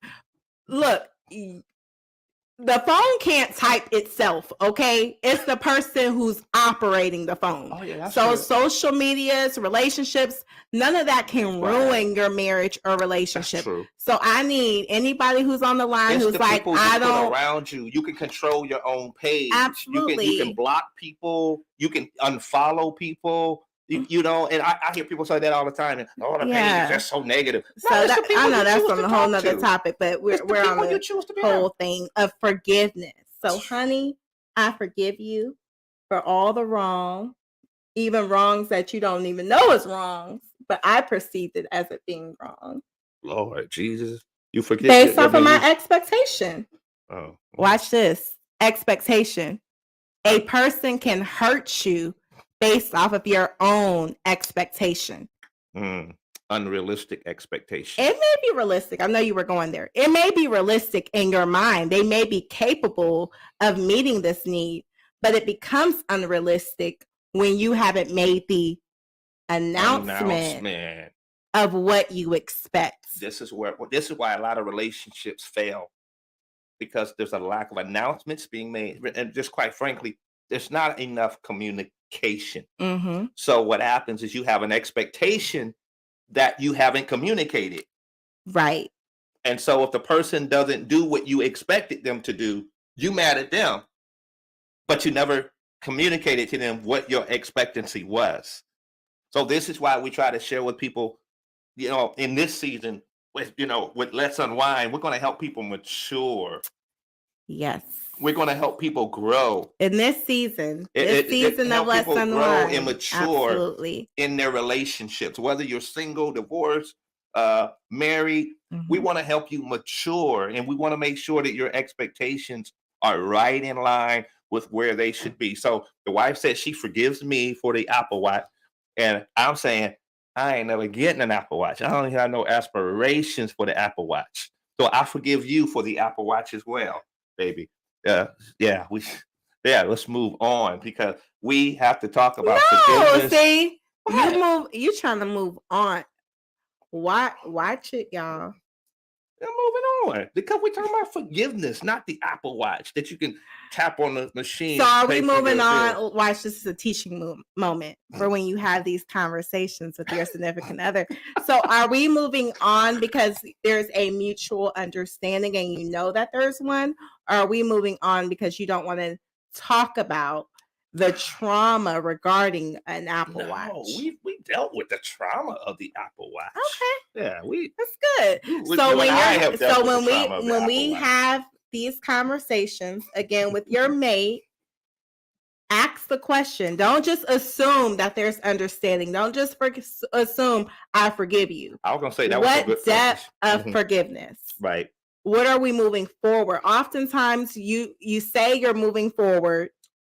Look, the phone can't type itself, okay? It's the person who's operating the phone. Oh, yeah, that's so true. Social medias, relationships, none of that can ruin your marriage or relationship. That's true. So I need anybody who's on the line who's like, I don't. Around you, you can control your own page. Absolutely. You can block people. You can unfollow people. And I hear people say that all the time. And, the page is just so negative. So I know that's on a whole nother topic, but we're on the whole thing of forgiveness. So, honey, I forgive you for all the wrong, even wrongs that you don't even know is wrong, but I perceived it as it being wrong. Lord Jesus, you forgive based off of my expectation. Oh, watch this expectation. A person can hurt you based off of your own expectation. Unrealistic expectation. It may be realistic. I know you were going there. It may be realistic in your mind. They may be capable of meeting this need, but it becomes unrealistic when you haven't made the announcement of what you expect. This is why a lot of relationships fail, because there's a lack of announcements being made. And just quite frankly, there's not enough communication. Mm-hmm. So what happens is you have an expectation that you haven't communicated. Right. And so if the person doesn't do what you expected them to do, you mad at them, but you never communicated to them what your expectancy was. So this is why we try to share with people, in this season with Let's Unwind, we're going to help people mature. Yes. We're going to help people grow. In this season, of Let's Unwind. Grow and mature. Absolutely. In their relationships, whether you're single, divorced, married, we want to help you mature, and we want to make sure that your expectations are right in line with where they should be. So the wife said she forgives me for the Apple Watch, and I'm saying I ain't never getting an Apple Watch. I don't have no aspirations for the Apple Watch. So I forgive you for the Apple Watch as well, baby. Yeah, let's move on because we have to talk about forgiveness. See, you trying to move on. Watch it, y'all. I'm moving on because we're talking about forgiveness, not the Apple Watch that you can tap on the machine. So are we moving on? Watch, this is a teaching moment for when you have these conversations with your significant other. So are we moving on because there's a mutual understanding and you know that there's one? Or are we moving on because you don't want to talk about the trauma regarding an Apple Watch? We dealt with the trauma of the Apple Watch. Okay. Yeah, that's good. So when we have these conversations again with your mate, ask the question. Don't just assume that there's understanding. Don't just assume I forgive you. I was gonna say that what was a good depth of forgiveness. Right. What are we moving forward? Oftentimes you say you're moving forward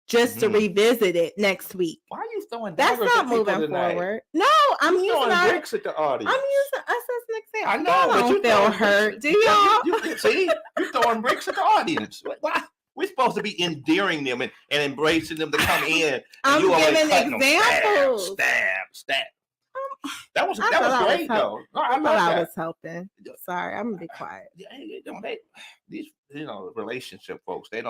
just to revisit it next week. Why are you throwing That's not moving forward. No, I'm using bricks at the audience. I'm using us as an example. I know, but you feel hurt, do y'all? You see, you're throwing bricks at the audience. Why? We're supposed to be endearing them and embracing them to come in. I'm giving examples. Stab. That was great though. No, I was helping. Sorry, I'm gonna be quiet. These relationship folks, they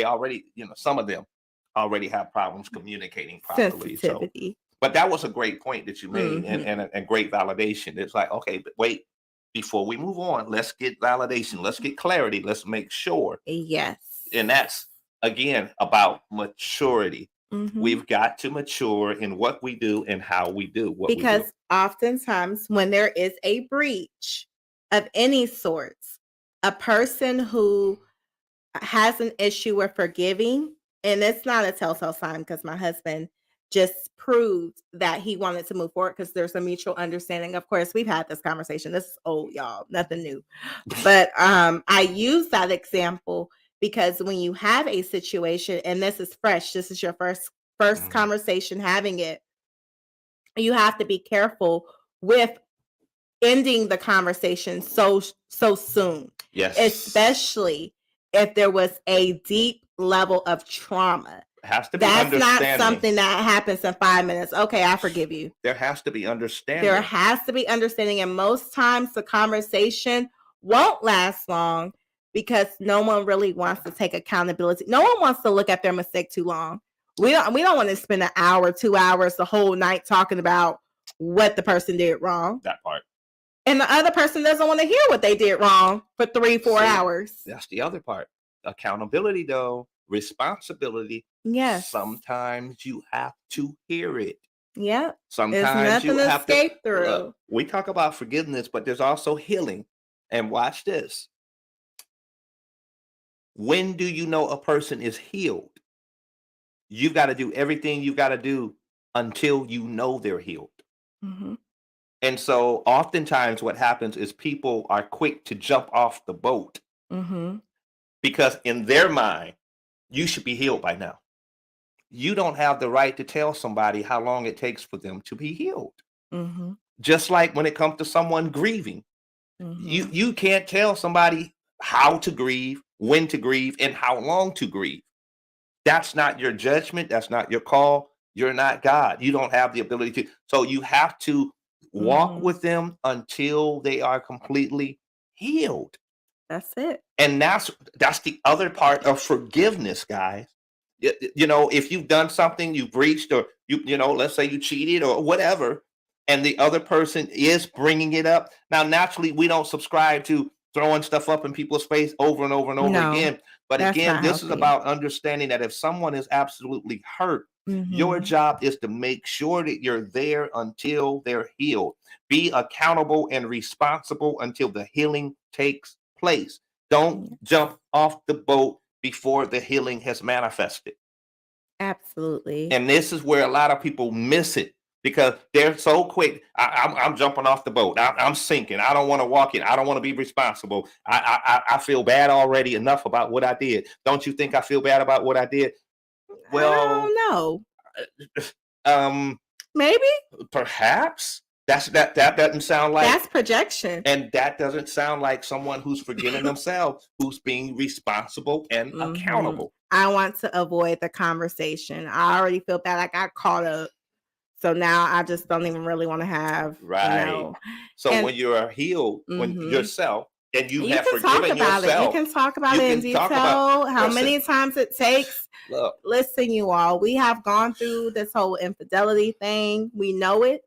already, some of them already have problems communicating properly. Sensitivity. But that was a great point that you made and great validation. It's like, okay, but wait, before we move on, let's get validation. Let's get clarity. Let's make sure. Yes. And that's, again, about maturity. We've got to mature in what we do and how we do what we do. Because oftentimes when there is a breach of any sorts, a person who has an issue with forgiving, and it's not a telltale sign because my husband just proved that he wanted to move forward because there's a mutual understanding. Of course, we've had this conversation. This is old, y'all, nothing new. But I use that example because when you have a situation, and this is fresh, this is your first conversation having it, you have to be careful with ending the conversation so soon. Yes. Especially if there was a deep level of trauma. Has to be That's not something that happens in 5 minutes. Okay, I forgive you. There has to be understanding. There has to be understanding. And most times the conversation won't last long because no one really wants to take accountability. No one wants to look at their mistake too long. We don't want to spend an hour, 2 hours, the whole night talking about what the person did wrong. That part. And the other person doesn't want to hear what they did wrong for 3-4 hours. That's the other part. Accountability, though. Responsibility. Yes. Sometimes you have to hear it. Yeah. Sometimes you have to escape through. We talk about forgiveness, but there's also healing. And watch this. When do you know a person is healed? You've got to do everything you've got to do until you know they're healed. And so oftentimes what happens is people are quick to jump off the boat because in their mind, you should be healed by now. You don't have the right to tell somebody how long it takes for them to be healed. Just like when it comes to someone grieving, you can't tell somebody how to grieve, when to grieve, and how long to grieve. That's not your judgment. That's not your call. You're not God. You don't have the ability to. So you have to walk with them until they are completely healed. That's it. And that's the other part of forgiveness, guys. If you've done something, you breached, or let's say you cheated or whatever, and the other person is bringing it up. Now, naturally, we don't subscribe to throwing stuff up in people's face over and over and over again. But again, this is about understanding that if someone is absolutely hurt, your job is to make sure that you're there until they're healed. Be accountable and responsible until the healing takes place. Don't jump off the boat before the healing has manifested. Absolutely. And this is where a lot of people miss it because they're so quick. I'm jumping off the boat. I'm sinking. I don't want to walk in. I don't want to be responsible. I feel bad already enough about what I did. Don't you think I feel bad about what I did? Well, I don't know. Maybe. Perhaps. That doesn't sound like, that's projection. And that doesn't sound like someone who's forgiving themselves, who's being responsible and accountable. I want to avoid the conversation. I already feel bad. I got caught up. So now I just don't even really want to have, So when you're healed, when yourself, and you have forgiven yourself, you can talk about it in detail. How many times it takes. Look, listen, you all, we have gone through this whole infidelity thing. We know it.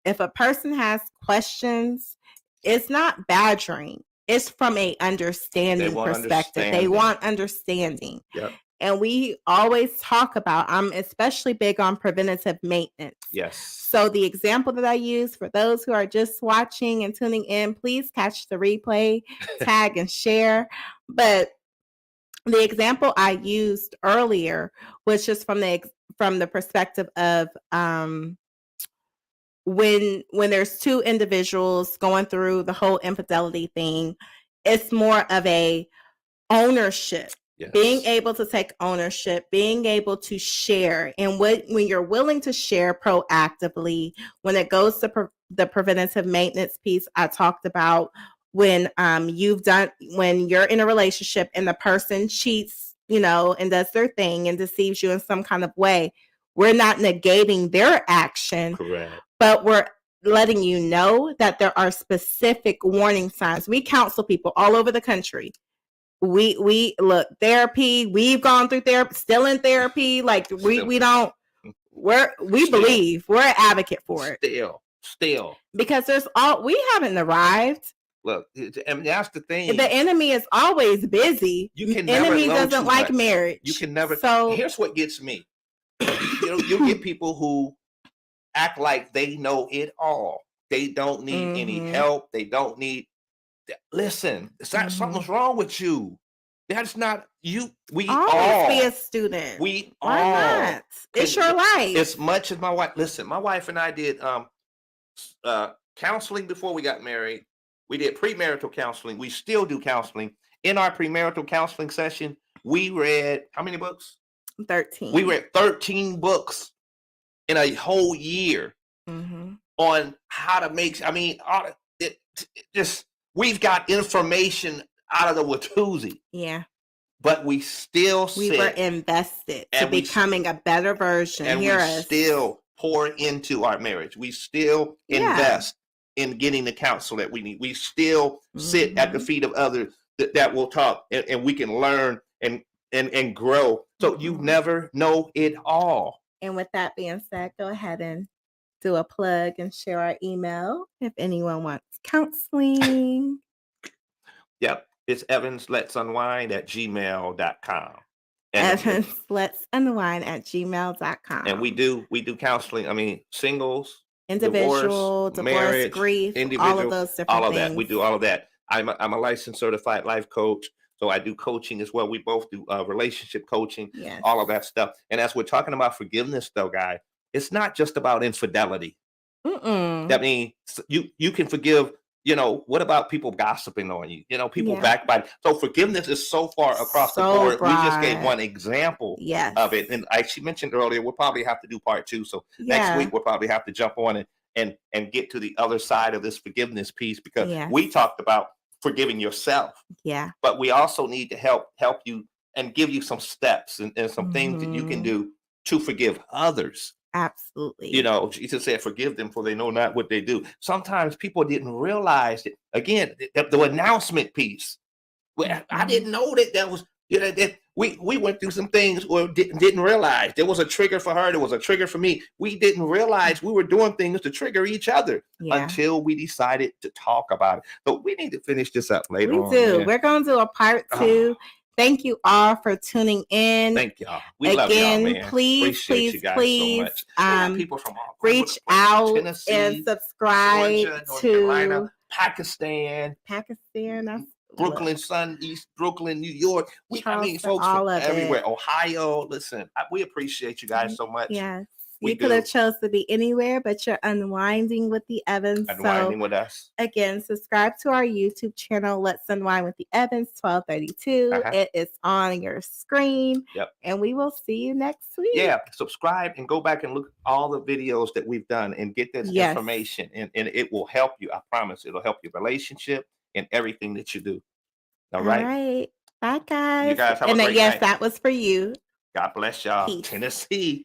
If a person has questions, it's not badgering. It's from a understanding perspective. They want understanding. Yep. And we always talk about, I'm especially big on preventative maintenance. Yes. So the example that I use for those who are just watching and tuning in, please catch the replay, tag and share. But the example I used earlier was just from the perspective of when there's two individuals going through the whole infidelity thing, it's more of a ownership. Yes. Being able to take ownership, being able to share, and when you're willing to share proactively, when it goes to the preventative maintenance piece I talked about, when when you're in a relationship and the person cheats, and does their thing and deceives you in some kind of way, we're not negating their action. Correct. But we're letting you know that there are specific warning signs. We counsel people all over the country. We look, therapy, we've gone through therapy, still in therapy. Like we believe, we're an advocate for it. Still. Because we haven't arrived. Look, and that's the thing. The enemy is always busy. The enemy doesn't like marriage. You can never. So here's what gets me. You get people who act like they know it all. They don't need any help. They don't need. Listen, it's not something's wrong with you. That's not you. We all be a student. We Why all. Not? It's your life. As much as my wife. Listen, my wife and I did counseling before we got married. We did premarital counseling. We still do counseling. In our premarital counseling session, we read how many books? 13. We read 13 books in a whole year on how to make. We've got information out of the Watusi. Yeah. But we still were invested to becoming a better version. And we still pour into our marriage. We still invest in getting the counsel that we need. We still sit at the feet of others that will talk and we can learn and grow. So you never know it all. And with that being said, go ahead and do a plug and share our email if anyone wants counseling. Yep. It's evansletsUnwind@gmail.com. evansletsUnwind@gmail.com. And we do counseling. Singles, individual, divorce, grief, all of those different all of things. that. We do all of that. I'm a licensed certified life coach. So I do coaching as well. We both do relationship coaching, all of that stuff. And as we're talking about forgiveness, though, guys, it's not just about infidelity. That means you can forgive. What about people gossiping on you? People backbiting. So forgiveness is so far across the board. Broad. We just gave one example of it. And she mentioned earlier, we'll probably have to do part 2. So next week, we'll probably have to jump on and get to the other side of this forgiveness piece because we talked about forgiving yourself. Yeah. But we also need to help you and give you some steps and some things that you can do to forgive others. Absolutely. Jesus said, forgive them for they know not what they do. Sometimes people didn't realize it. Again, the announcement piece. I didn't know that was, that we went through some things or didn't realize. There was a trigger for her. There was a trigger for me. We didn't realize we were doing things to trigger each other until we decided to talk about it. So we need to finish this up later on. We do. Man. We're going to do a part 2. Thank you all for tuning in. Thank y'all. We love y'all, man. Please you guys so much. People from all reach out Tennessee, and subscribe Georgia, North to Carolina, Pakistan, Brooklyn, East Brooklyn, New York. Folks from everywhere. Ohio. Listen, we appreciate you guys so much. Yes. You could have chose to be anywhere, but you're unwinding with the Evans. Unwinding with us. Again, subscribe to our YouTube channel, Let's Unwind with the Evans 1232. It is on your screen. Yep. And we will see you next week. Yeah, subscribe and go back and look at all the videos that we've done and get this information. And it will help you. I promise it'll help your relationship and everything that you do. All right. Bye, guys. You guys have a great night. Yes, that was for you. God bless y'all. Peace. Tennessee.